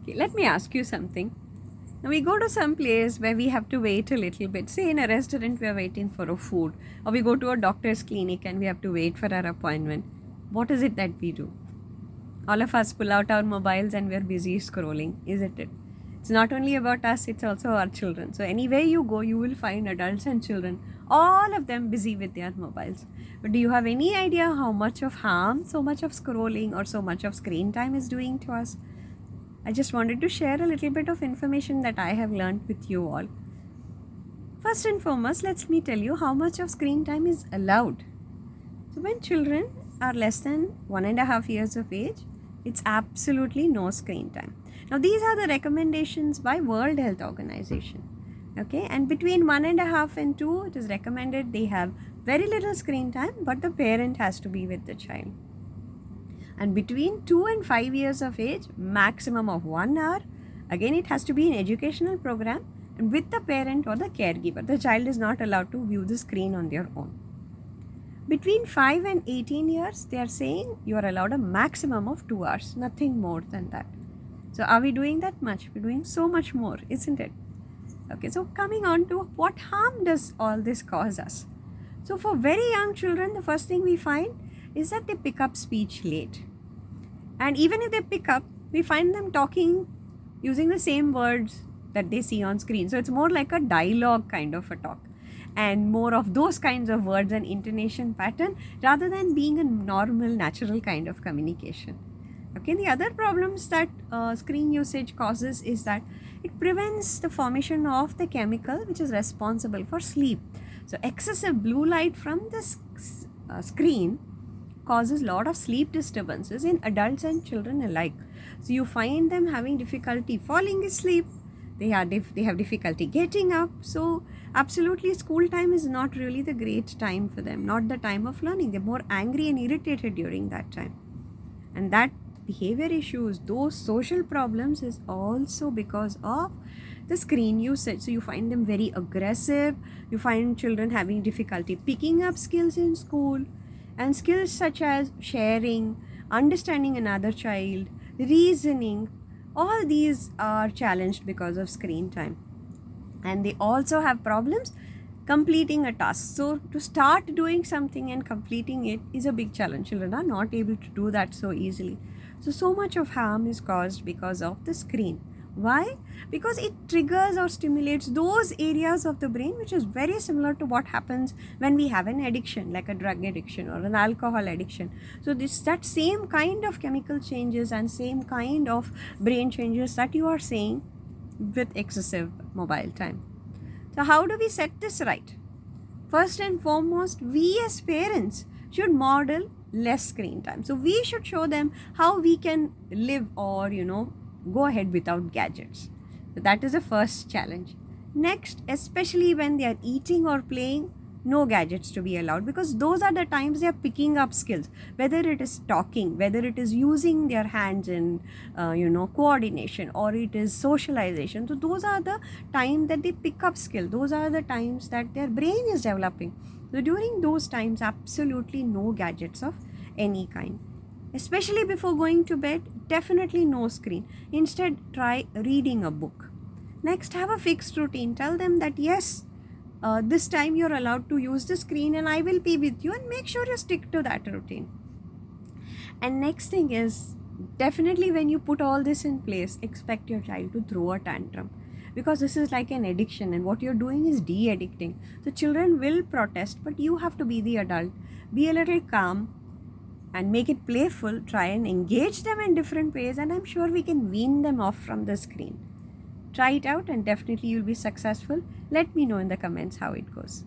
Okay, let me ask you something. Now we go to some place where we have to wait a little bit. Say in a restaurant we are waiting for a food, or we go to a doctor's clinic and we have to wait for our appointment. What is it that we do? All of us pull out our mobiles and we're busy scrolling, isn't it? It's not only about us, it's also our children. So anywhere you go, you will find adults and children, all of them busy with their mobiles. But do you have any idea how much of harm so much of scrolling or so much of screen time is doing to us? I just wanted to share a little bit of information that I have learned with you all. First and foremost, let me tell you how much of screen time is allowed. So when children are less than 1.5 years of age, it's absolutely no screen time. Now these are the recommendations by World Health Organization. Okay, and between 1.5 and 2, it is recommended they have very little screen time, but the parent has to be with the child. And between 2 and 5 years of age, maximum of 1 hour. Again, it has to be an educational program and with the parent or the caregiver. The child is not allowed to view the screen on their own. Between 5 and 18 years, they are saying you are allowed a maximum of 2 hours, nothing more than that. So are we doing that much? We're doing so much more, isn't it? Okay, so coming on to what harm does all this cause us? So for very young children, the first thing we find is that they pick up speech late. And even if they pick up, we find them talking using the same words that they see on screen. So it's more like a dialogue kind of a talk and more of those kinds of words and intonation pattern rather than being a normal, natural kind of communication. Okay, the other problems that screen usage causes is that it prevents the formation of the chemical which is responsible for sleep. So excessive blue light from the screen causes a lot of sleep disturbances in adults and children alike. So you find them having difficulty falling asleep, they have difficulty getting up. So absolutely school time is not really the great time for them, not the time of learning. They're more angry and irritated during that time. And that behavior issues, those social problems is also because of the screen usage. So you find them very aggressive, you find children having difficulty picking up skills in school, and skills such as sharing, understanding another child, reasoning, all these are challenged because of screen time. And they also have problems completing a task. So to start doing something and completing it is a big challenge. Children are not able to do that so easily. So much of harm is caused because of the screen. Why? Because it triggers or stimulates those areas of the brain which is very similar to what happens when we have an addiction, like a drug addiction or an alcohol addiction. So that same kind of chemical changes and same kind of brain changes that you are seeing with excessive mobile time. So how do we set this right? First and foremost, we as parents should model less screen time. So we should show them how we can live or go ahead without gadgets. So that is the first challenge. Next, especially when they are eating or playing, no gadgets to be allowed, because those are the times they are picking up skills, whether it is talking, whether it is using their hands in coordination, or it is socialization. So those are the times that they pick up skill. Those are the times that their brain is developing. So during those times, absolutely no gadgets of any kind. Especially before going to bed, definitely no screen. Instead, try reading a book. Next, have a fixed routine. Tell them that yes, this time you're allowed to use the screen and I will be with you, and make sure you stick to that routine. And next thing is, definitely when you put all this in place, expect your child to throw a tantrum, because this is like an addiction and what you're doing is de-addicting. So children will protest, but you have to be the adult. Be a little calm and make it playful. Try and engage them in different ways, and I'm sure we can wean them off from the screen. Try it out and definitely you'll be successful. Let me know in the comments how it goes.